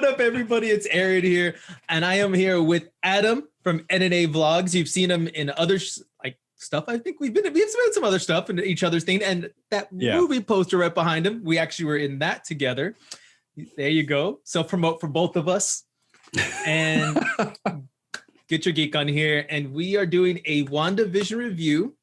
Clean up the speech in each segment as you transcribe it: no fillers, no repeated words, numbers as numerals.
What up, everybody? It's Aaron here, and I am here with Adam from N&A Vlogs. You've seen him in other stuff. I think we've submitted some other stuff in each other's thing, and that movie poster right behind him, we actually were in that together. There you go. Self-promote for both of us, and get your geek on here. And we are doing a Wandavision review.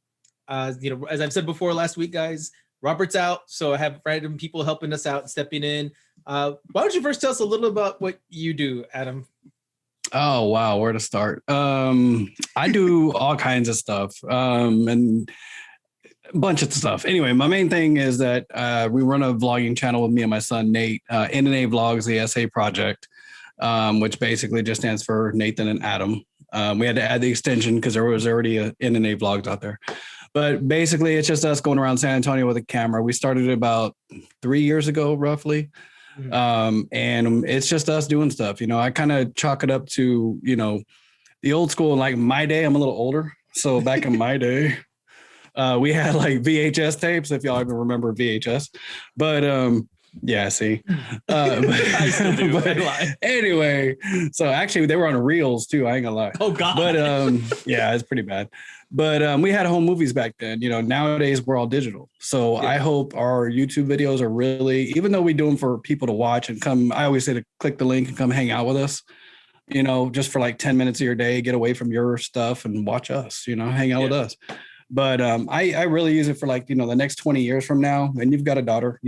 As I've said before last week, guys, Robert's out, so I have random people helping us out, stepping in. Why don't you first tell us a little about what you do, Adam? Oh, wow. Where to start? I do all kinds of stuff and a bunch of stuff. Anyway, my main thing is that we run a vlogging channel with me and my son, Nate, N&A Vlogs The SA project, which basically just stands for Nathan and Adam. We had to add the extension because there was already a N&A Vlogs out there. But basically, it's just us going around San Antonio with a camera. We started about 3 years ago, roughly. And it's just us doing stuff. I kind of chalk it up to, the old school. Like my day, I'm a little older. So back in my day, we had like VHS tapes, if y'all even remember VHS. But yeah, see. I still do. But anyway, so actually they were on reels too. I ain't gonna lie. Oh God. But yeah, it's pretty bad. But we had home movies back then. Nowadays we're all digital. So I hope our YouTube videos are really, even though we do them for people to watch and come, I always say to click the link and come hang out with us, just for like 10 minutes of your day, get away from your stuff and watch us, hang out with us. But I really use it for like, the next 20 years from now, and you've got a daughter,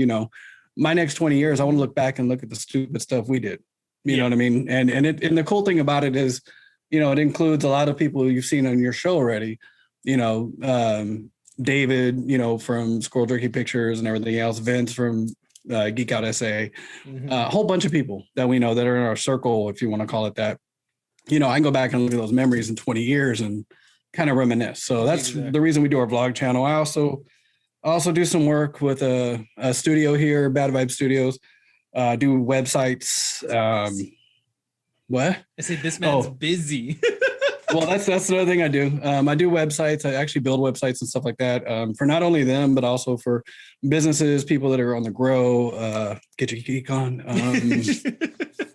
my next 20 years, I want to look back and look at the stupid stuff we did. You know what I mean? And the cool thing about it is, it includes a lot of people you've seen on your show already. David, from Squirrel Jerky Pictures and everything else, Vince from Geek Out SA, a whole bunch of people that we know that are in our circle, if you want to call it that. I can go back and look at those memories in 20 years and kind of reminisce. So that's the reason we do our vlog channel. I also do some work with a studio here, Bad Vibe Studios, do websites. What? I say this man's busy. Well, that's another thing I do. I do websites. I actually build websites and stuff like that for not only them, but also for businesses, people that are on the grow. Get your geek on.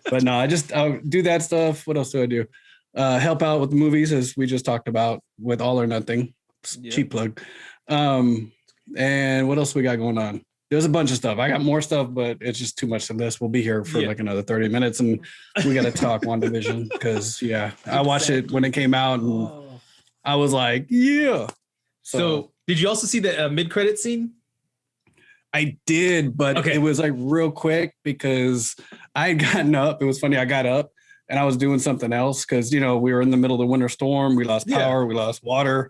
But no, I'll do that stuff. What else do I do? Help out with movies, as we just talked about, with All or Nothing. Cheap plug. And what else we got going on? There's a bunch of stuff. I got more stuff, but it's just too much to list. We'll be here for like another 30 minutes and we got to talk Wandavision because I watched it when it came out and I was like, yeah. So did you also see the mid-credit scene? I did, but it was like real quick because I had gotten up. It was funny. I got up and I was doing something else because, we were in the middle of the winter storm. We lost power. We lost water.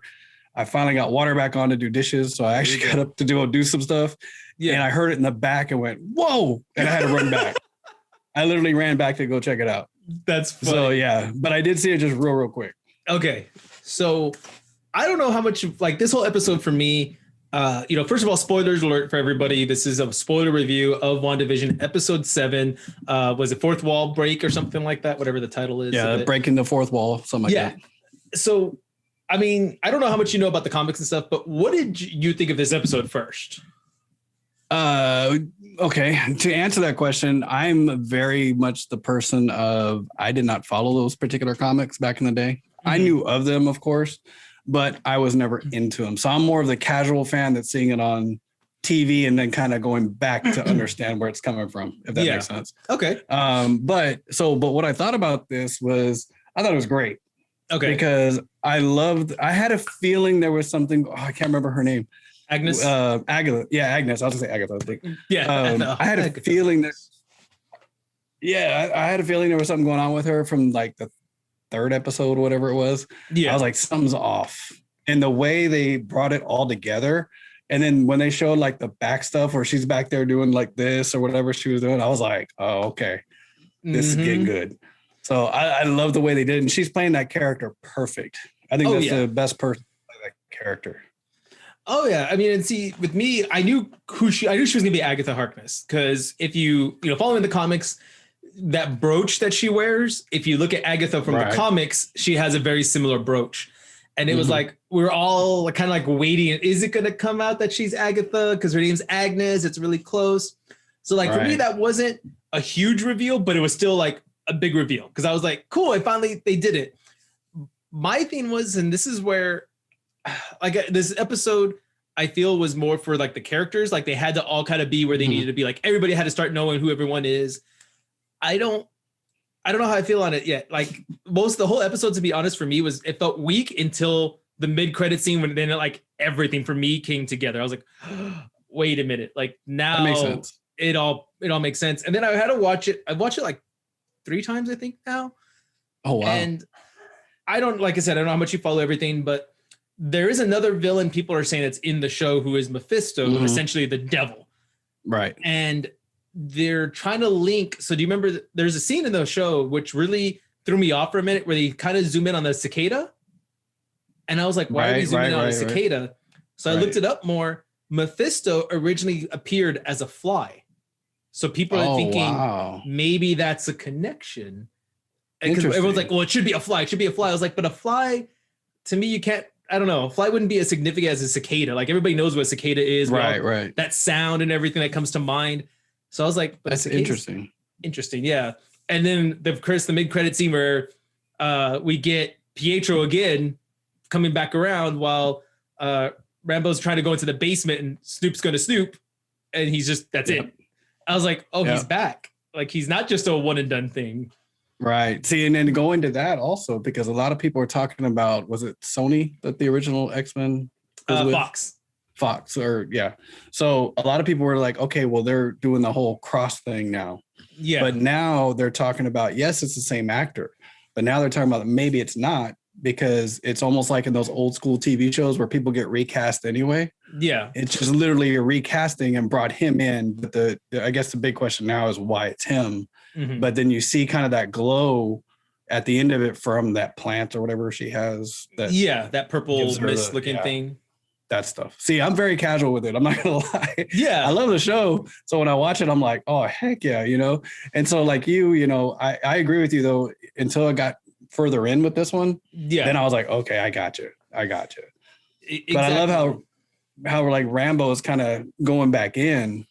I finally got water back on to do dishes. So I actually got up to do some stuff. Yeah. And I heard it in the back and went, whoa. And I had to run back. I literally ran back to go check it out. That's funny. So yeah, but I did see it just real quick. Okay. So I don't know how much like this whole episode for me, first of all, spoilers alert for everybody. This is a spoiler review of WandaVision episode 7. Was it Fourth Wall Break or something like that? Whatever the title is. Yeah. Breaking the fourth wall. Something like that. So, I mean, I don't know how much you know about the comics and stuff, but what did you think of this episode first? Okay. To answer that question, I'm very much the person of, I did not follow those particular comics back in the day. I knew of them, of course, but I was never into them. So I'm more of the casual fan that's seeing it on TV and then kind of going back to understand where it's coming from, if that makes sense. Okay. But what I thought about this was, I thought it was great. Okay. Because I had a feeling there was something, I can't remember her name. Agnes? Agnes. Yeah, Agnes. I was going to say Agatha, I think. Yeah. I had a feeling that, I had a feeling there was something going on with her from like the 3rd episode, whatever it was. Yeah. I was like, something's off. And the way they brought it all together. And then when they showed like the back stuff where she's back there doing like this or whatever she was doing, I was like, oh, okay. This is getting good. So I love the way they did. And she's playing that character perfect. I think that's the best person to play that character. Oh yeah, I mean, and see, with me, I knew she was gonna be Agatha Harkness because if you following the comics, that brooch that she wears, if you look at Agatha from the comics, she has a very similar brooch, and it was like we're all kind of like waiting. Is it gonna come out that she's Agatha because her name's Agnes? It's really close. So like for me, that wasn't a huge reveal, but it was still like a big reveal because I was like, cool, they did it. My thing was, and this is where like this episode I feel was more for like the characters, like they had to all kind of be where they needed to be, like everybody had to start knowing who everyone is. I don't know how I feel on it yet. Like the whole episode, to be honest, for me it felt weak until the mid-credit scene when then like everything for me came together. I was like, wait a minute, like now that makes sense. It all makes sense. And then I had to watch it. I've watched it like 3 times, I think now. Oh wow. And like I said, I don't know how much you follow everything, but there is another villain people are saying that's in the show who is Mephisto, essentially the devil. Right. And they're trying to link. So do you remember there's a scene in the show which really threw me off for a minute where they kind of zoom in on the cicada. And I was like, why are we zooming in on a cicada? Right. So I looked it up more. Mephisto originally appeared as a fly. So people are thinking maybe that's a connection. Because everyone's like, well, it should be a fly. It should be a fly. I was like, but a fly, to me, you can't, I don't know. A fly wouldn't be as significant as a cicada. Like everybody knows what a cicada is. Right. That sound and everything that comes to mind. So I was like, but that's interesting. Interesting, yeah. And then of course the mid-credit scene where we get Pietro again coming back around while Rambo's trying to go into the basement and Snoop's going to Snoop, and he's just that's it. I was like, he's back. Like he's not just a one and done thing. Right. See, and then go into that also because a lot of people are talking about, was it Sony that the original X-Men was with? Fox, so a lot of people were like, okay, well, they're doing the whole cross thing now. Yeah. But now they're talking about, yes, it's the same actor, but now they're talking about maybe it's not, because it's almost like in those old school TV shows where people get recast anyway. Yeah. It's just literally a recasting and brought him in. But I guess the big question now is why it's him. Mm-hmm. But then you see kind of that glow at the end of it from that plant or whatever she has. That purple mist looking thing. That stuff. See, I'm very casual with it. I'm not gonna lie. Yeah. I love the show. So when I watch it, I'm like, oh, heck yeah, And so like I agree with you though, until I got further in with this one. Yeah. Then I was like, okay, I got you. Exactly. But I love how like Rambo is kind of going back in,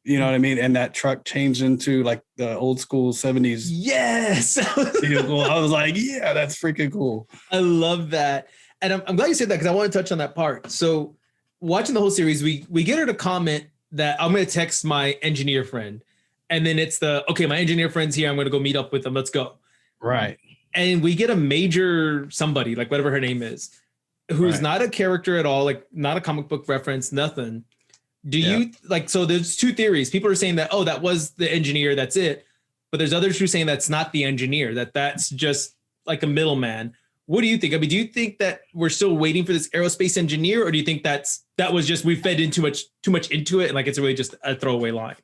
you know what I mean? And that truck changed into like the old school 70s. Yes. Vehicle. I was like, yeah, that's freaking cool. I love that. And I'm glad you said that because I want to touch on that part. So watching the whole series, we get her to comment that I'm going to text my engineer friend. And then it's my engineer friend's here. I'm going to go meet up with them. Let's go. Right. And we get a major somebody, like whatever her name is, who's not a character at all, like not a comic book reference, nothing. Do you like, so there's 2 theories. People are saying that, that was the engineer. That's it. But there's others who are saying that's not the engineer, that's just like a middleman. What do you think? I mean, do you think that we're still waiting for this aerospace engineer, or do you think that was just we fed in too much into it and like it's really just a throwaway line?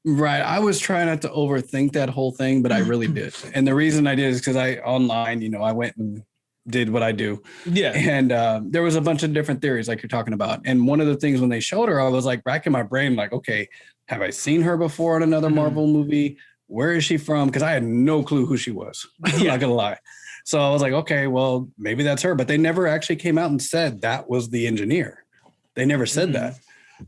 Right. I was trying not to overthink that whole thing, but I really did. And the reason I did is because online, I went and did what I do. Yeah. And there was a bunch of different theories like you're talking about. And one of the things when they showed her, I was like racking my brain, like, okay, have I seen her before in another Marvel movie? Where is she from? Because I had no clue who she was. I'm not gonna lie. So I was like, okay, well, maybe that's her. But they never actually came out and said that was the engineer. They never said that.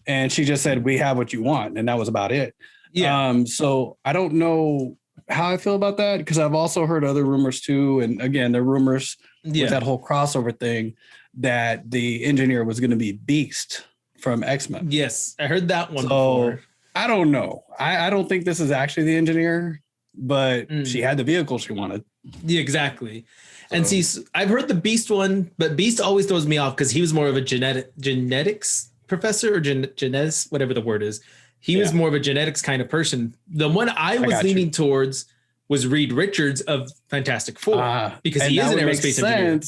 And she just said, we have what you want. And that was about it. Yeah. So I don't know how I feel about that because I've also heard other rumors too. And again, the rumors with that whole crossover thing that the engineer was going to be Beast from X-Men. Yes, I heard that one before. I don't know. I don't think this is actually the engineer, but she had the vehicle she wanted. Yeah, exactly. So. And see, I've heard the Beast one, but Beast always throws me off because he was more of a genetics professor or genetics, whatever the word is. He was more of a genetics kind of person. The one I was leaning towards was Reed Richards of Fantastic Four because he is an aerospace engineer.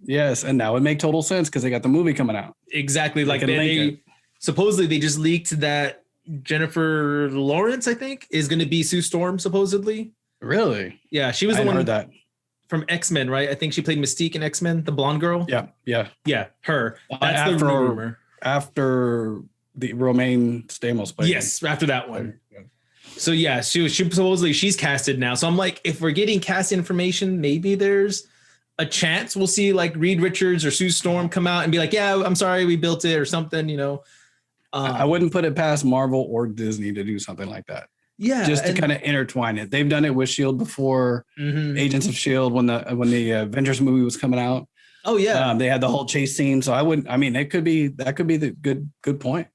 Yes, and that would make total sense because they got the movie coming out. Exactly. Like they supposedly they just leaked that Jennifer Lawrence, I think, is going to be Sue Storm, supposedly. Really? Yeah, she was the one heard that. From X-Men, right? I think she played Mystique in X-Men, the blonde girl. Yeah, her. That's the rumor. After the Romaine Stamos played. Yes, after that one. So yeah, she supposedly she's casted now. So I'm like, if we're getting cast information, maybe there's a chance we'll see like Reed Richards or Sue Storm come out and be like, yeah, I'm sorry, we built it or something, I wouldn't put it past Marvel or Disney to do something like that. Yeah, just to kind of intertwine it. They've done it with Shield before, Agents of Shield when the Avengers movie was coming out. Oh yeah, they had the whole chase scene. So that could be the good point.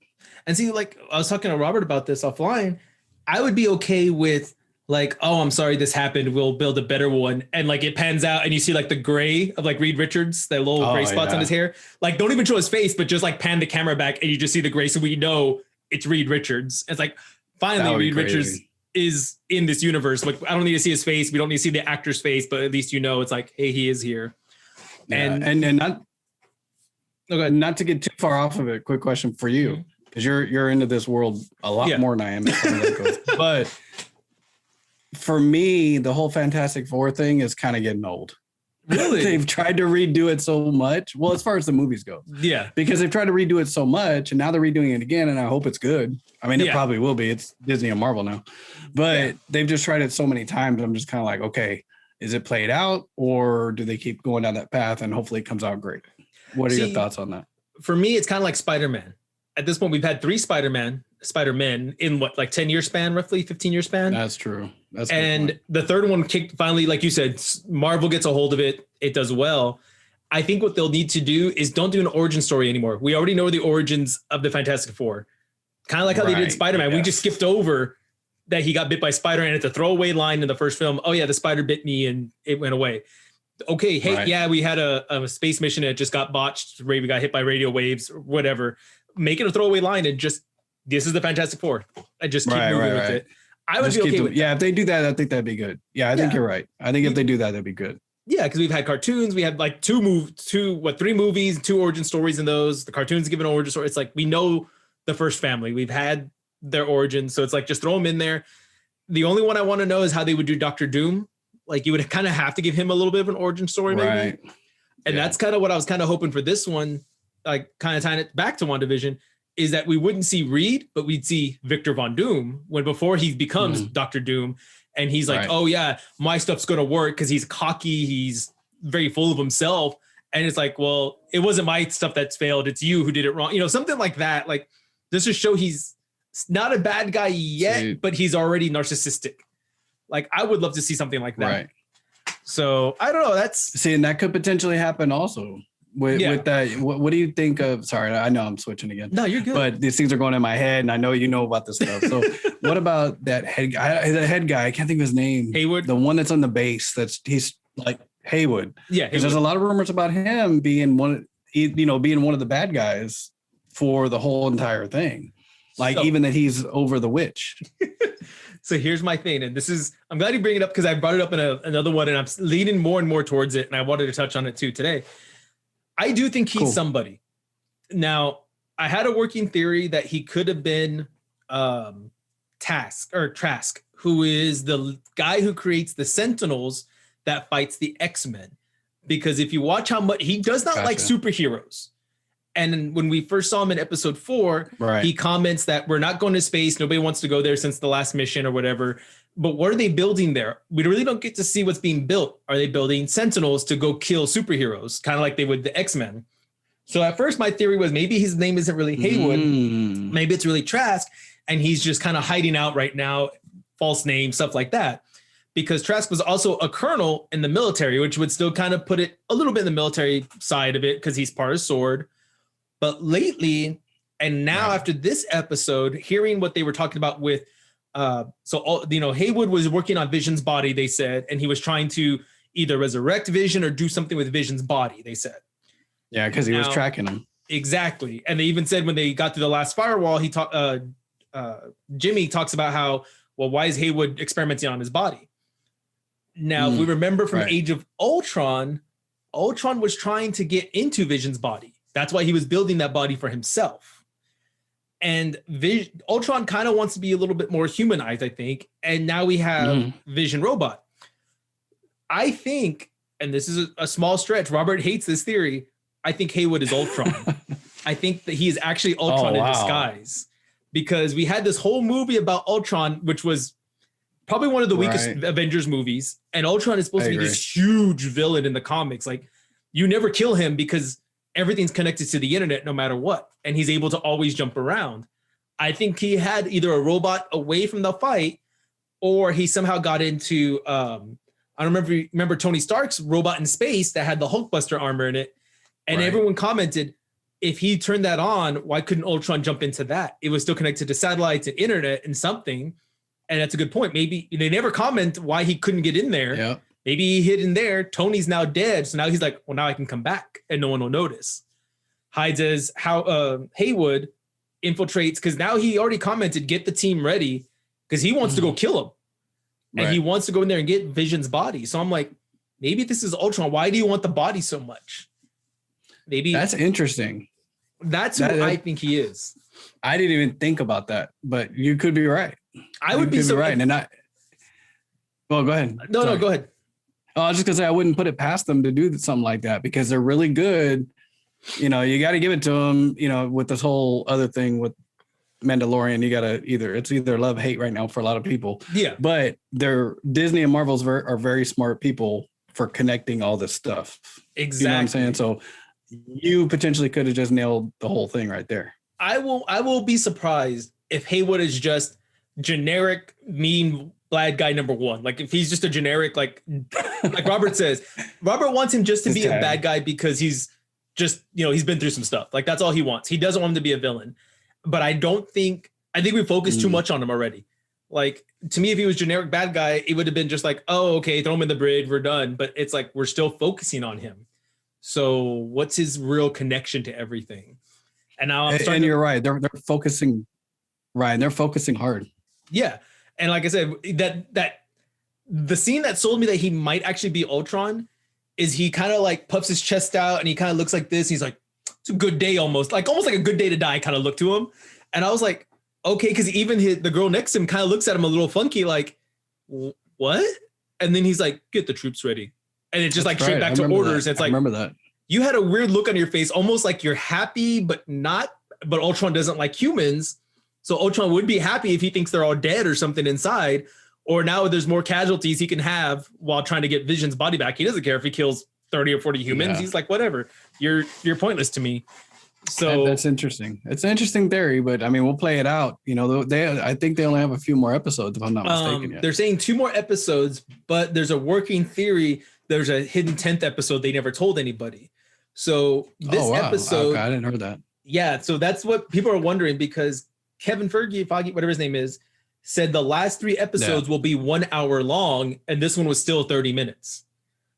And see, like I was talking to Robert about this offline, I would be okay with like, oh, I'm sorry this happened. We'll build a better one. And like it pans out and you see like the gray of like Reed Richards, the little gray spots on his hair. Like don't even show his face, but just like pan the camera back and you just see the gray. So we know it's Reed Richards. It's like finally Reed Richards is in this universe. Like I don't need to see his face. We don't need to see the actor's face, but at least it's like, hey, he is here. Yeah. And not to get too far off of it, quick question for you. Because you're into this world a lot more than I am. But for me, the whole Fantastic Four thing is kind of getting old. Really? They've tried to redo it so much. Well, as far as the movies go. Yeah. Because they've tried to redo it so much, and now they're redoing it again, and I hope it's good. I mean, it probably will be. It's Disney and Marvel now. But they've just tried it so many times. I'm just kind of like, okay, is it played out, or do they keep going down that path, and hopefully it comes out great? What are your thoughts on that? For me, it's kind of like Spider-Man. At this point, we've had 3 Spider-Men in what, like 10-year span, roughly 15-year span. That's true. And the third one kicked finally, like you said, Marvel gets a hold of it. It does well. I think what they'll need to do is don't do an origin story anymore. We already know the origins of the Fantastic Four. Kind of like how they did Spider-Man. We just skipped over that he got bit by spider, and it's a throwaway line in the first film. Oh yeah, the spider bit me and it went away. Okay, hey, we had a space mission and it just got botched. We got hit by radio waves or whatever. Make it a throwaway line and just, this is the Fantastic Four. I just keep moving with it. I would be okay with that. Yeah, if they do that, I think that'd be good. Yeah, I think you're right. I think if they do that, that'd be good. Yeah, because we've had cartoons. We had like 3 movies, 2 origin stories in those. The cartoons give an origin story. It's like we know the first family. We've had their origins. So it's like just throw them in there. The only one I want to know is how they would do Dr. Doom. Like you would kind of have to give him a little bit of an origin story, maybe. Right. And that's kind of what I was kind of hoping for this one. Like kind of tying it back to WandaVision, is that we wouldn't see Reed, but we'd see Victor Von Doom when before he becomes Dr. Doom. And he's like, oh yeah, my stuff's going to work because he's cocky. He's very full of himself. And it's like, well, it wasn't my stuff that's failed. It's you who did it wrong. Something like that. Like this to show he's not a bad guy yet, but he's already narcissistic. Like I would love to see something like that. Right. So I don't know. And that could potentially happen also. With that, what do you think of? Sorry, I know I'm switching again. No, you're good. But these things are going in my head, and I know you know about this stuff. So, what about that head guy? The head guy, I can't think of his name. Haywood, the one that's on the base. He's like Haywood. Yeah, because there's a lot of rumors about him being being one of the bad guys for the whole entire thing. Like even that he's over the witch. So here's my thing, and I'm glad you bring it up because I brought it up in another one, and I'm leaning more and more towards it, and I wanted to touch on it too today. I do think he's somebody. Now, I had a working theory that he could have been Trask, who is the guy who creates the Sentinels that fights the X-Men. Because if you watch how much he does not like superheroes. And when we first saw him in episode 4, he comments that we're not going to space. Nobody wants to go there since the last mission or whatever. But what are they building there? We really don't get to see what's being built. Are they building Sentinels to go kill superheroes? Kind of like they would the X-Men. So at first my theory was maybe his name isn't really Haywood. Maybe it's really Trask. And he's just kind of hiding out right now. False name, stuff like that. Because Trask was also a colonel in the military, which would still kind of put it a little bit in the military side of it because he's part of SWORD. But lately, and now after this episode, hearing what they were talking about with Haywood was working on Vision's body, they said, and he was trying to either resurrect Vision or do something with Vision's body, they said. Yeah, because he was tracking him. Exactly. And they even said when they got to the last firewall, Jimmy talks about how, well, why is Haywood experimenting on his body? Now, if we remember from Age of Ultron, Ultron was trying to get into Vision's body. That's why he was building that body for himself. And Ultron kind of wants to be a little bit more humanized, I think. And now we have Vision Robot. I think, and this is a small stretch, Robert hates this theory. I think Haywood is Ultron. I think that he is actually Ultron in disguise. Because we had this whole movie about Ultron, which was probably one of the weakest Avengers movies. And Ultron is supposed to be this huge villain in the comics. Like, you never kill him because everything's connected to the internet no matter what. And he's able to always jump around. I think he had either a robot away from the fight, or he somehow got into, I don't remember Tony Stark's robot in space that had the Hulkbuster armor in it. And everyone commented, if he turned that on, why couldn't Ultron jump into that? It was still connected to satellites and internet and something. And that's a good point. Maybe they never comment why he couldn't get in there. Yeah. Maybe he hid in there. Tony's now dead. So now he's like, well, now I can come back and no one will notice. Hides as how Haywood infiltrates, because now he already commented, get the team ready, because he wants to go kill him. And he wants to go in there and get Vision's body. So I'm like, maybe this is Ultron. Why do you want the body so much? Maybe that's interesting. That's who I think he is. I didn't even think about that, but you could be right. I would be so right. And well, go ahead. No, go ahead. Oh, I was just gonna say I wouldn't put it past them to do something like that, because they're really good. You know, you got to give it to them. You know, with this whole other thing with Mandalorian, you got to either love, hate right now for a lot of people. Yeah. But Disney and Marvel's are very smart people for connecting all this stuff. Exactly. You know what I'm saying? So you potentially could have just nailed the whole thing right there. I will be surprised if Haywood is just generic mean bad guy number one. Like if he's just a generic, like Robert says, Robert wants him just to be a bad guy because he's just, he's been through some stuff. Like that's all he wants. He doesn't want him to be a villain. But I think we focused too much on him already. Like to me, if he was generic bad guy, it would have been just like, oh, okay, throw him in the bridge, we're done. But it's like, we're still focusing on him. So what's his real connection to everything? And now you're right. They're focusing, right. They're focusing hard. Yeah. And like I said, that the scene that sold me that he might actually be Ultron is he kind of like puffs his chest out and he kind of looks like this. He's like, it's a good day almost like a good day to die kind of look to him. And I was like, okay, because even the girl next to him kind of looks at him a little funky, like, what? And then he's like, get the troops ready. And it's just like straight back to orders. It's like, I remember that. You had a weird look on your face, almost like you're happy, but not. But Ultron doesn't like humans. So Ultron would be happy if he thinks they're all dead or something inside. Or now there's more casualties he can have while trying to get Vision's body back. He doesn't care if he kills 30 or 40 humans. Yeah. He's like, whatever. You're pointless to me. So that's interesting. It's an interesting theory, but I mean, we'll play it out. I think they only have a few more episodes, if I'm not mistaken. Yet. They're saying 2 more episodes, but there's a working theory. There's a hidden 10th episode they never told anybody. So this episode, okay, I didn't hear that. Yeah, so that's what people are wondering, because Kevin Feige, whatever his name is, said the last 3 episodes will be 1 hour long, and this one was still 30 minutes.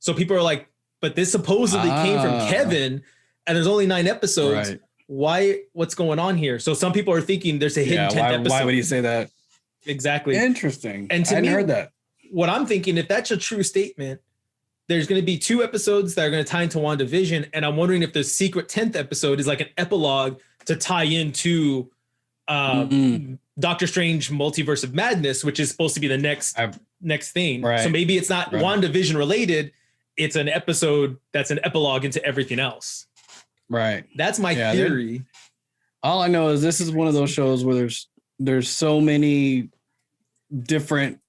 So people are like, but this supposedly came from Kevin, and there's only 9 episodes. Right. Why? What's going on here? So some people are thinking there's a hidden 10th episode. Why would he say that? Exactly. Interesting. And to I me, hadn't heard that. What I'm thinking, if that's a true statement, there's going to be 2 episodes that are going to tie into WandaVision. And I'm wondering if the secret 10th episode is like an epilogue to tie into Doctor Strange Multiverse of Madness, which is supposed to be the next thing. Right. So maybe it's not WandaVision related. It's an episode that's an epilogue into everything else. Right. That's my theory. All I know is this is one of those shows where there's so many different,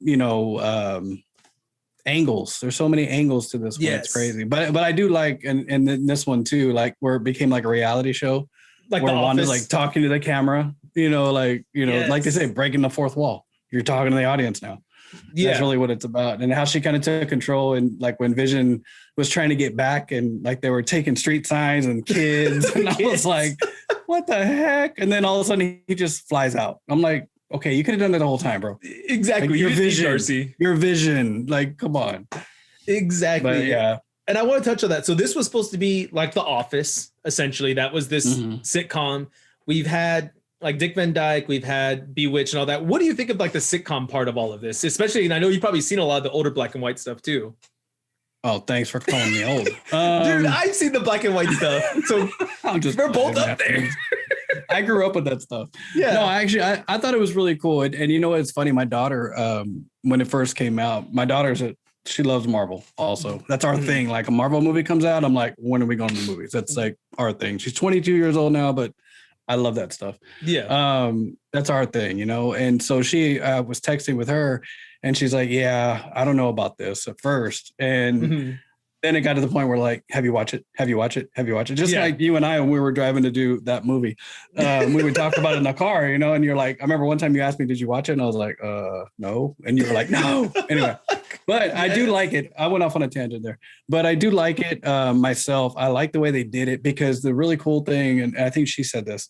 angles. There's so many angles to this one. Yes. It's crazy. But I do like, and this one too, like where it became like a reality show, like where Wanda's like talking to the camera, like they say, breaking the fourth wall. You're talking to the audience now. Yeah. That's really what it's about. And how she kind of took control, and like when Vision was trying to get back and like they were taking street signs and kids and I was like, what the heck? And then all of a sudden he just flies out. I'm like, okay, you could have done that the whole time, bro. Exactly. Like, your vision. Like, come on. Exactly. But, yeah. And I want to touch on that. So this was supposed to be like The Office, essentially. That was this sitcom. We've had like Dick Van Dyke, we've had Bewitched and all that. What do you think of like the sitcom part of all of this? Especially, and I know you've probably seen a lot of the older black and white stuff too. Oh, thanks for calling me old. Dude, I've seen the black and white stuff. So we're both up there. I grew up with that stuff. Yeah. No, actually, I thought it was really cool. And you know, it's funny. My daughter, when it first came out, she loves Marvel also. That's our thing. Like a Marvel movie comes out, I'm like, when are we going to the movies? That's like our thing. She's 22 years old now, but I love that stuff. Yeah. That's our thing, And so she was texting with her and she's like, yeah, I don't know about this at first. And then it got to the point where like, have you watched it? Have you watched it? Have you watched it? Just like you and I, when we were driving to do that movie, we would talk about it in the car, you know, and you're like, I remember one time you asked me, did you watch it? And I was like, no. And you were like, no. Anyway, but I do like it. I went off on a tangent there, but I do like it myself. I like the way they did it because the really cool thing, and I think she said this,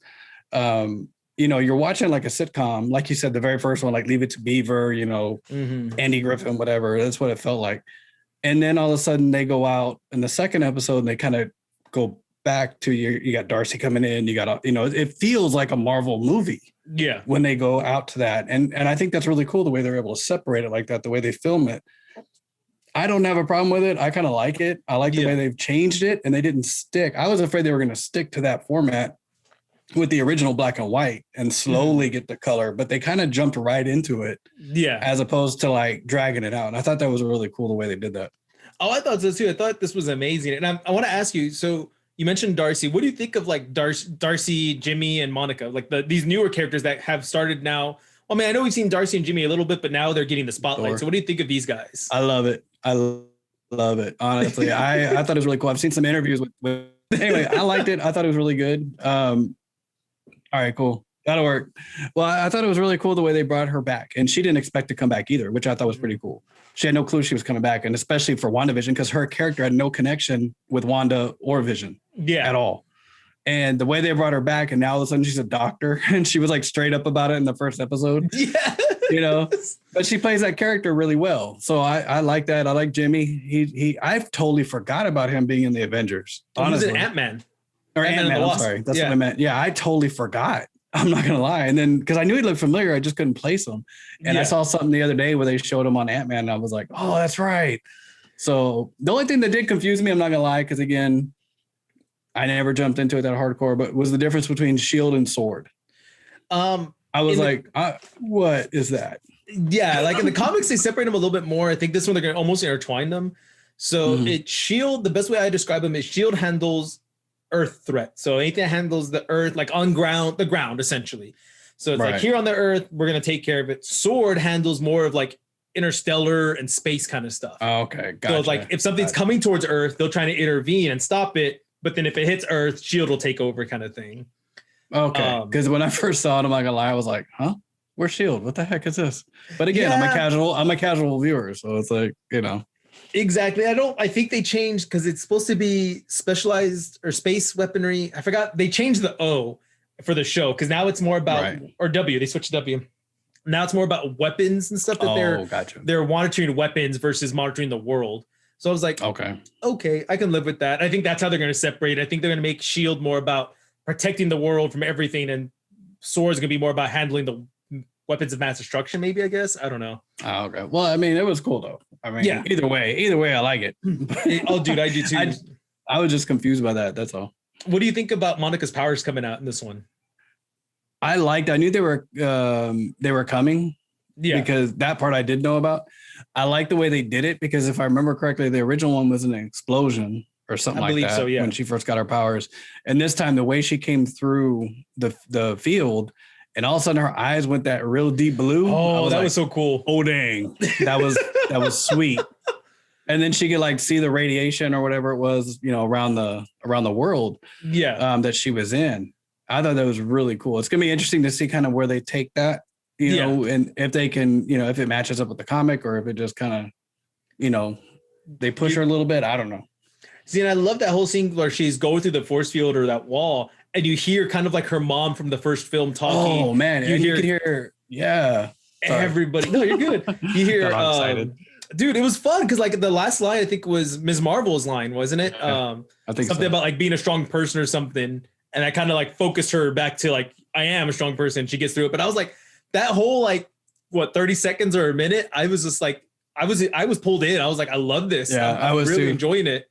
you know, you're watching like a sitcom, like you said, the very first one, like Leave It to Beaver, you know, Andy Griffin, whatever. That's what it felt like. And then all of a sudden they go out in the second episode and they kind of go back to you got Darcy coming in, you got, you know, it feels like a Marvel movie. Yeah. When they go out to that. And I think that's really cool the way they're able to separate it like that, the way they film it. I don't have a problem with it. I kind of like it. I like the way they've changed it and they didn't stick. I was afraid they were going to stick to that format with the original black and white and slowly get the color, but they kind of jumped right into it. Yeah. As opposed to like dragging it out. And I thought that was really cool the way they did that. Oh, I thought so too. I thought this was amazing. And I want to ask you, so you mentioned Darcy. What do you think of like Darcy, Jimmy, and Monica? Like these newer characters that have started now. I mean, I know we've seen Darcy and Jimmy a little bit, but now they're getting the spotlight. Sure. So what do you think of these guys? I love it. I love it. Honestly, I thought it was really cool. I've seen some interviews with anyway, I liked it. I thought it was really good. All right, cool. That'll work. Well, I thought it was really cool the way they brought her back. And she didn't expect to come back either, which I thought was pretty cool. She had no clue she was coming back. And especially for WandaVision, because her character had no connection with Wanda or Vision at all. And the way they brought her back, and now all of a sudden she's a doctor, and she was like straight up about it in the first episode. Yeah. You know, but she plays that character really well. So I like that. I like Jimmy. I've totally forgot about him being in the Avengers. Honestly. He's an Ant-Man. Or Ant-Man, I'm sorry. That's what I meant. Yeah, I totally forgot. I'm not going to lie. And then, because I knew he looked familiar, I just couldn't place him. And I saw something the other day where they showed him on Ant-Man, and I was like, oh, that's right. So the only thing that did confuse me, I'm not going to lie, because again, I never jumped into it that hardcore, but was the difference between shield and sword. I was like, what is that? Yeah, like in the comics, they separate them a little bit more. I think this one, they're going to almost intertwine them. So shield, the best way I describe them is shield handles earth threat. So anything that handles the earth, like on the ground essentially. So it's like here on the earth, we're going to take care of it. Sword handles more of like interstellar and space kind of stuff. Oh, okay. Gotcha. So it's like if something's coming towards earth, they'll try to intervene and stop it. But then if it hits earth, shield will take over kind of thing. Okay. Because when I first saw it, I'm not gonna lie, I was like, huh? Where's shield? What the heck is this? But again, I'm a casual viewer. So it's like, you know. Exactly. I think they changed because it's supposed to be specialized or space weaponry. I forgot. They changed the O for the show because now it's more about, or W, they switched to W. Now it's more about weapons and stuff that they're monitoring weapons versus monitoring the world. So I was like, okay, I can live with that. I think that's how they're going to separate. I think they're going to make shield more about protecting the world from everything, and Sword's going to be more about handling the weapons of mass destruction, maybe, I guess. I don't know. Oh, okay. Well, I mean, it was cool, though. I mean, either way, I like it. Oh, dude, I do, too. I was just confused by that. That's all. What do you think about Monica's powers coming out in this one? I knew they were coming. Yeah. Because that part I did know about. I like the way they did it because if I remember correctly, the original one was an explosion or something like that. So, when she first got her powers. And this time, the way she came through the field, and all of a sudden her eyes went that real deep blue. Oh, that was so cool. Oh, dang. That was sweet. And then she could like see the radiation or whatever it was, you know, around the world. Yeah. That she was in. I thought that was really cool. It's gonna be interesting to see kind of where they take that, you know, and if they can, you know, if it matches up with the comic or if it just kind of, you know, they push her a little bit. I don't know. See, and I love that whole scene where she's going through the force field or that wall, and you hear kind of like her mom from the first film talking. Oh man, you can hear, everybody. No, you're good. You hear, dude, it was fun because like the last line I think was Ms. Marvel's line, wasn't it? I think something about like being a strong person or something, and I kind of like focused her back to like I am a strong person. She gets through it, but I was like that whole like 30 seconds or a minute. I was just like I was pulled in. I was like I love this. Yeah, I was really too. Enjoying it.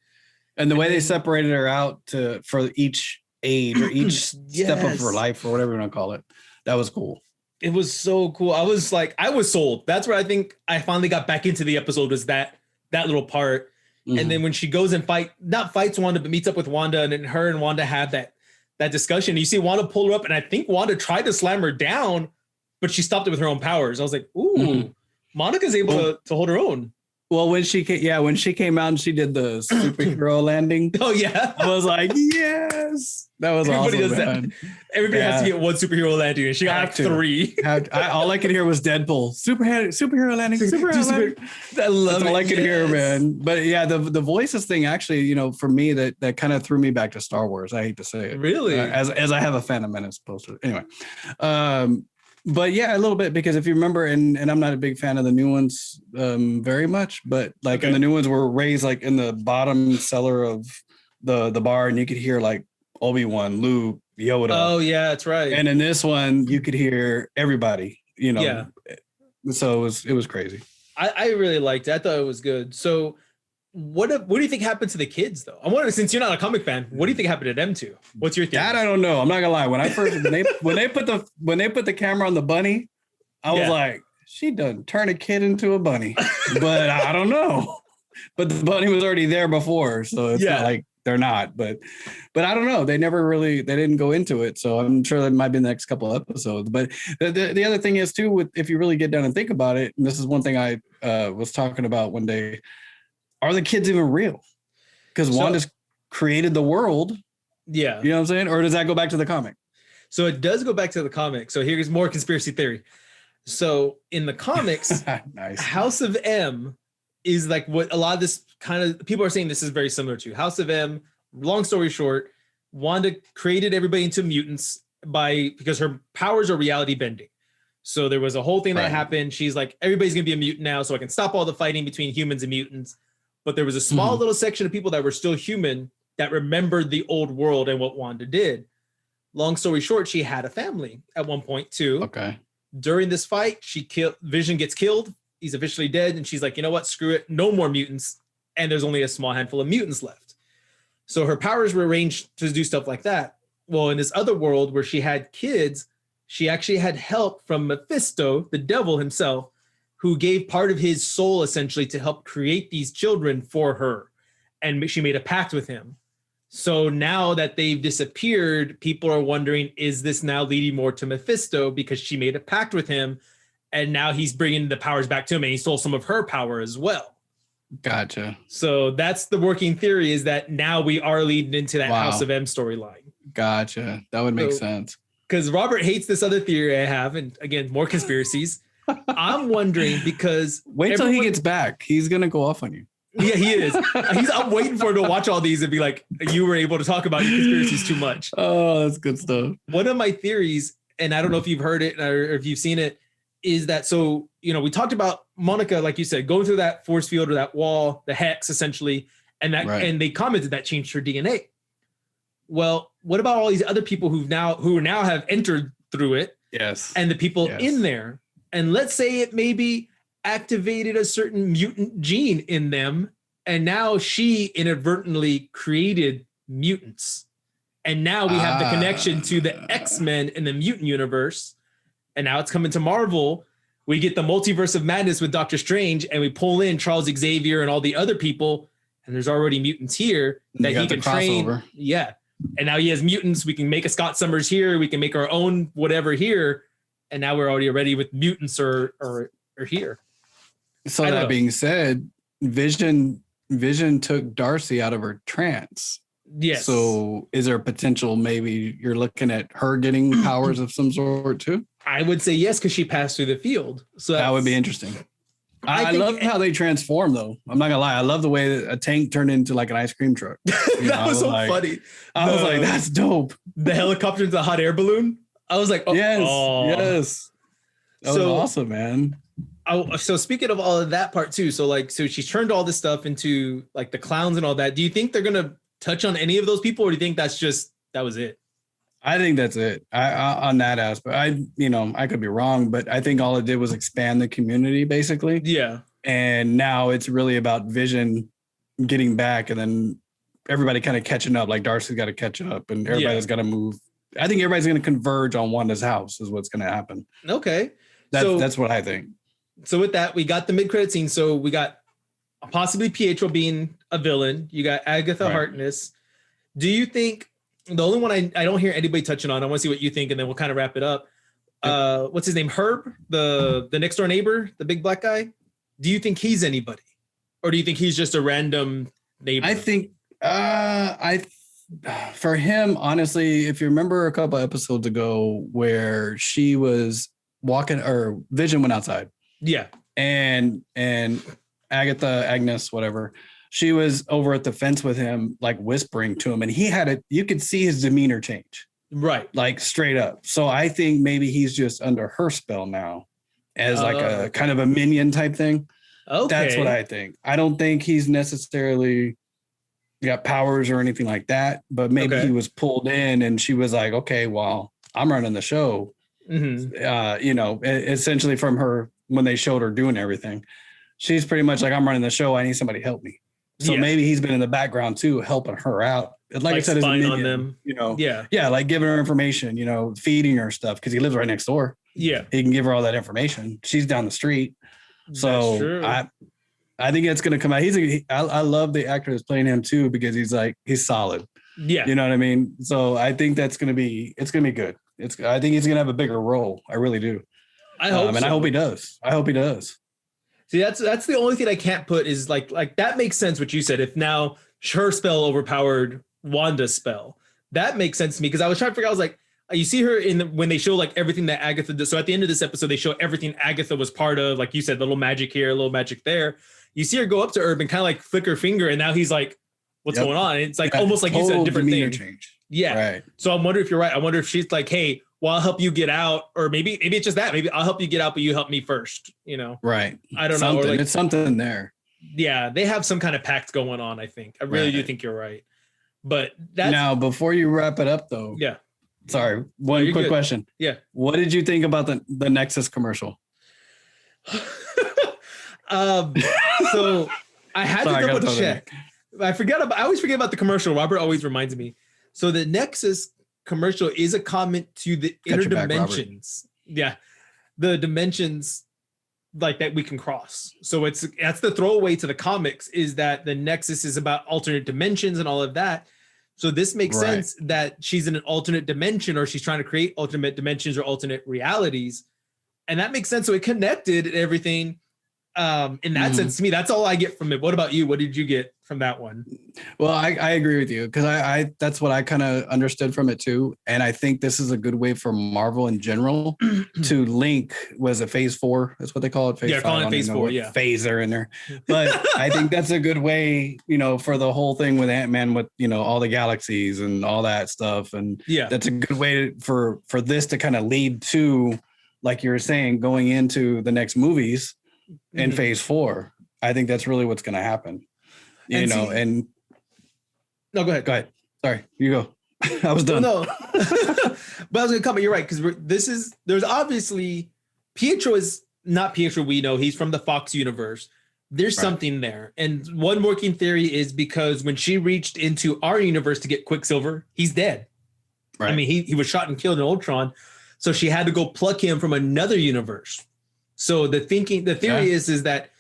And the way they separated her out for each age or each step of her life or whatever you want to call it. That was cool. It was so cool. I was sold. That's where I think I finally got back into the episode was that little part. Mm-hmm. And then when she goes and fights Wanda, but meets up with Wanda, and then her and Wanda have that discussion. You see Wanda pull her up, and I think Wanda tried to slam her down, but she stopped it with her own powers. I was like, ooh, Monica's able to hold her own. Well, when she came out and she did the superhero landing. Oh yeah, I was like, yes, that was everybody awesome. Does Man. that. Everybody has to get one superhero landing, and she got like 3. All I could hear was Deadpool. Superhero landing. Superhero landing. I love That's all I could hear, man. But yeah, the voices thing actually, for me, that kind of threw me back to Star Wars. I hate to say it. Really? As I have a Phantom Menace poster. Anyway. But yeah, a little bit, because if you remember, and I'm not a big fan of the new ones very much, but like in the new ones were raised like in the bottom cellar of the bar, and you could hear like Obi-Wan, Luke, Yoda. Oh yeah, that's right. And in this one, you could hear everybody, Yeah. So it was crazy. I really liked it. I thought it was good. So what do you think happened to the kids though? I'm wondering, since you're not a comic fan, what do you think happened to them two? What's your theory? That I don't know. I'm not gonna lie. When I first when they put the camera on the bunny, I was like, she done turn a kid into a bunny. But I don't know. But the bunny was already there before, so it's not like they're not. But I don't know. They didn't go into it, so I'm sure that might be the next couple of episodes. But the other thing is too, if you really get down and think about it, and this is one thing I was talking about one day. Are the kids even real? Because Wanda's created the world. Yeah. You know what I'm saying? Or does that go back to the comic? So it does go back to the comic. So here's more conspiracy theory. So in the comics, nice. House of M is like what a lot of this kind of people are saying this is very similar to. House of M, long story short, Wanda created everybody into mutants because her powers are reality bending. So there was a whole thing that happened. She's like, everybody's going to be a mutant now, so I can stop all the fighting between humans and mutants. But there was a small little section of people that were still human that remembered the old world and what Wanda did. Long story short, she had a family at one point too. Okay. During this fight, Vision gets killed. He's officially dead. And she's like, you know what? Screw it. No more mutants. And there's only a small handful of mutants left. So her powers were arranged to do stuff like that. Well, in this other world where she had kids, she actually had help from Mephisto, the devil himself, who gave part of his soul essentially to help create these children for her. And she made a pact with him. So now that they've disappeared, people are wondering, is this now leading more to Mephisto because she made a pact with him and now he's bringing the powers back to him and he stole some of her power as well. Gotcha. So that's the working theory, is that now we are leading into that House of M storyline. Gotcha. That would make sense. Because Robert hates this other theory I have. And again, more conspiracies. I'm wondering because wait till he gets back. He's gonna go off on you. Yeah, he is. I'm waiting for him to watch all these and be like, you were able to talk about your conspiracies too much. Oh, that's good stuff. One of my theories, and I don't know if you've heard it or if you've seen it, is that we talked about Monica, like you said, going through that force field or that wall, the hex essentially, and and they commented that changed her DNA. Well, what about all these other people who now have entered through it? Yes. And the people in there. And let's say it maybe activated a certain mutant gene in them. And now she inadvertently created mutants. And now we have the connection to the X-Men in the mutant universe. And now it's coming to Marvel. We get the multiverse of madness with Doctor Strange, and we pull in Charles Xavier and all the other people. And there's already mutants here that he can train. Yeah. And now he has mutants. We can make a Scott Summers here. We can make our own whatever here. And now we're already ready with mutants or here. So that being said, Vision took Darcy out of her trance. Yes. So is there a potential maybe you're looking at her getting powers of some sort too? I would say yes, because she passed through the field. So that would be interesting. I love how they transform though. I'm not gonna lie. I love the way that a tank turned into like an ice cream truck. That was so funny. I was like, that's dope. The helicopter into the hot air balloon. I was like, yes. That was awesome, man. So speaking of all of that part too, so she's turned all this stuff into like the clowns and all that. Do you think they're gonna touch on any of those people, or do you think that was it? I think that's it. On that aspect, I could be wrong, but I think all it did was expand the community, basically. Yeah. And now it's really about Vision getting back, and then everybody kind of catching up. Like Darcy's got to catch up, and everybody's got to move. I think everybody's going to converge on Wanda's house is what's going to happen. Okay. That's what I think. So with that, we got the mid-credit scene. So we got possibly Pietro being a villain. You got Agatha Harkness. Do you think the only one I don't hear anybody touching on, I want to see what you think, and then we'll kind of wrap it up. What's his name? Herb, the next door neighbor, the big black guy. Do you think he's anybody? Or do you think he's just a random neighbor? I think for him, honestly, if you remember a couple episodes ago where she was walking, or Vision went outside. Yeah. And Agnes, whatever, she was over at the fence with him, like whispering to him, and you could see his demeanor change. Right. Like straight up. So I think maybe he's just under her spell now as like a kind of a minion type thing. Okay. That's what I think. I don't think he's necessarily got powers or anything like that, but maybe he was pulled in and she was like, okay, well, I'm running the show. Mm-hmm. Essentially from her, when they showed her doing everything, she's pretty much like, I'm running the show. I need somebody to help me. So maybe he's been in the background too, helping her out. Like I said, as a minion, on them. Like giving her information, feeding her stuff because he lives right next door. Yeah, he can give her all that information. She's down the street. So I think it's going to come out. I love the actor that's playing him too, because he's solid. Yeah. You know what I mean? So I think it's going to be good. I think he's going to have a bigger role. I really do. I hope I hope he does. See, that's the only thing I can't put is like that makes sense what you said. If now her spell overpowered Wanda's spell, that makes sense to me, because I was trying to figure out, I was like, you see her when they show like everything that Agatha did. So at the end of this episode, they show everything Agatha was part of. Like you said, little magic here, a little magic there. You see her go up to Urban, kind of like flick her finger, and now he's like, what's going on? And it's like almost like you said, a different thing. Change. Yeah. Right. So I'm wondering if you're right. I wonder if she's like, hey, well, I'll help you get out, or maybe it's just that. Maybe I'll help you get out, but you help me first. Right. I don't know. Or like, it's something there. Yeah, they have some kind of pact going on. I think. I really do think you're right. But now, before you wrap it up, though. Yeah. Sorry. One quick question. Yeah. What did you think about the Nexus commercial? So I had to double check. I always forget about the commercial. Robert always reminds me. So the Nexus commercial is a comment to the interdimensions. Yeah. The dimensions like that we can cross. So that's the throwaway to the comics, is that the Nexus is about alternate dimensions and all of that. So this makes sense that she's in an alternate dimension, or she's trying to create alternate dimensions or alternate realities. And that makes sense. So it connected everything. In that sense, to me, that's all I get from it. What about you? What did you get from that one? Well, I agree with you, because I that's what I kind of understood from it too. And I think this is a good way for Marvel in general to link. Was it Phase 4? That's what they call it. Phase 5. Calling it Phase 4. Yeah, phase are in there. But I think that's a good way, for the whole thing with Ant-Man, with all the galaxies and all that stuff. And that's a good way for this to kind of lead to, like you were saying, going into the next movies. In Phase 4, I think that's really what's going to happen. No, go ahead. Sorry, you go. I was done. No, but I was going to comment. You're right, because there's obviously Pietro is not Pietro we know. He's from the Fox universe. There's something there, and one working theory is because when she reached into our universe to get Quicksilver, he's dead. Right. I mean, he was shot and killed in Ultron, so she had to go pluck him from another universe. So the theory is that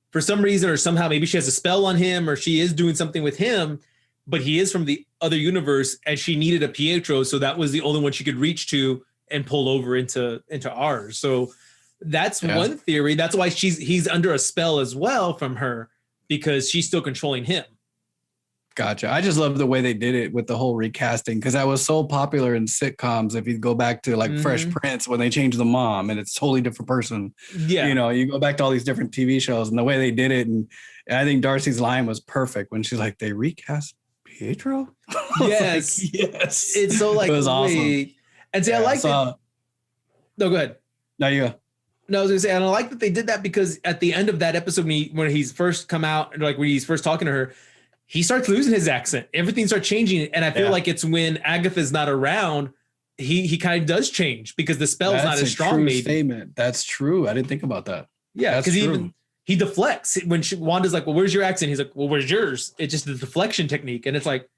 for some reason or somehow, maybe she has a spell on him, or she is doing something with him, but he is from the other universe, and she needed a Pietro. So that was the only one she could reach to and pull over into ours. So that's one theory. That's why he's under a spell as well from her, because she's still controlling him. Gotcha. I just love the way they did it with the whole recasting, because that was so popular in sitcoms. If you go back to like Fresh Prince, when they changed the mom and it's a totally different person. Yeah. You go back to all these different TV shows and the way they did it. And I think Darcy's line was perfect when she's like, they recast Pietro? Yes. Yes. It's so like, it was awesome. And see, I like that. No, go ahead. No, you go. No, I was gonna say, and I like that they did that, because at the end of that episode, when he's first come out, and like when he's first talking to her, he starts losing his accent. Everything starts changing. And I feel like it's when Agatha's not around, he kind of does change, because the spell's not as strong. Maybe. Statement. That's true. I didn't think about that. Yeah, because he deflects. When Wanda's like, well, where's your accent? He's like, well, where's yours? It's just the deflection technique. And it's like,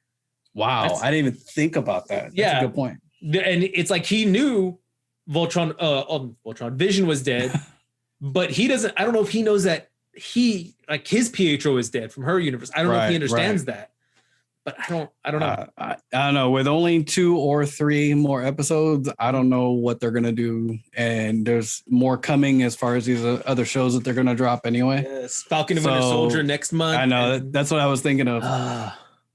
wow, I didn't even think about that. That's a good point. And it's like he knew Vision was dead, but he doesn't, I don't know if he knows that his Pietro is dead from her universe. I don't know if he understands that, but I don't know. I don't know. With only 2 or 3 more episodes, I don't know what they're gonna do, and there's more coming as far as these other shows that they're gonna drop anyway. Yes, Falcon and Winter Soldier next month. I know that's what I was thinking of.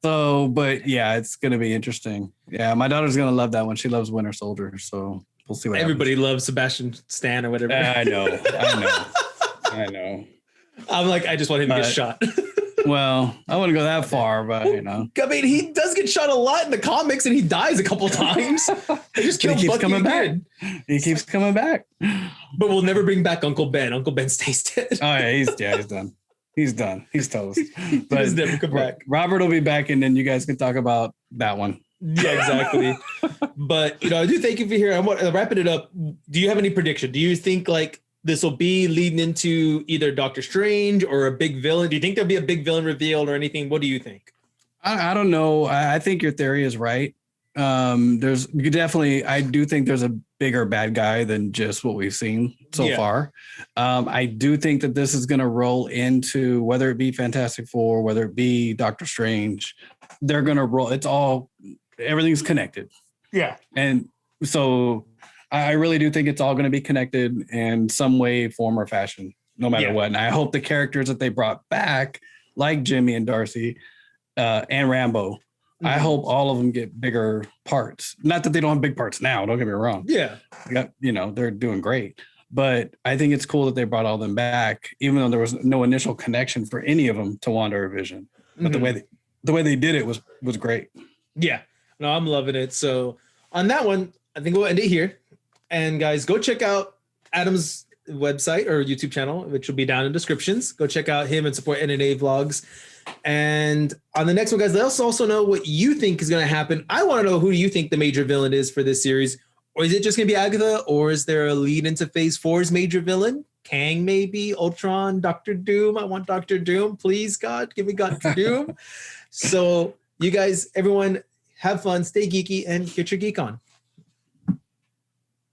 So, but yeah, it's gonna be interesting. Yeah, my daughter's gonna love that one. She loves Winter Soldier, so we'll see what everybody happens. loves Sebastian Stan or whatever. I know. I'm like, I just want him to get shot. Well, I wouldn't go that far, but you know. I mean, he does get shot a lot in the comics, and he dies a couple times. They just kill keeps Bucky coming again. back. He keeps coming back. But we'll never bring back Uncle Ben. Uncle Ben stays dead. Oh yeah, he's done. He's done. He's toast. But he's never come back. Robert will be back, and then you guys can talk about that one. Yeah, exactly. But I do thank you for here. I'm wrapping it up. Do you have any prediction? Do you think like this will be leading into either Doctor Strange or a big villain? Do you think there'll be a big villain revealed or anything? What do you think? I don't know. I think your theory is right. I do think there's a bigger bad guy than just what we've seen so far. I do think that this is going to roll into, whether it be Fantastic Four, whether it be Doctor Strange, they're going to roll. Everything's connected. Yeah. And so I really do think it's all going to be connected in some way, form, or fashion, no matter what. And I hope the characters that they brought back, like Jimmy and Darcy and Rambo, I hope all of them get bigger parts. Not that they don't have big parts now, don't get me wrong. Yeah. They're doing great. But I think it's cool that they brought all of them back, even though there was no initial connection for any of them to Wandavision. But the way they did it was great. Yeah. No, I'm loving it. So on that one, I think we'll end it here. And guys, go check out Adam's website or YouTube channel, which will be down in descriptions. Go check out him and support N&A Vlogs. And on the next one, guys, let us also know what you think is going to happen. I want to know who you think the major villain is for this series. Or is it just going to be Agatha? Or is there a lead into Phase 4's major villain? Kang, maybe? Ultron? Doctor Doom? I want Doctor Doom. Please, God, give me Doctor Doom. So you guys, everyone, have fun, stay geeky, and get your geek on.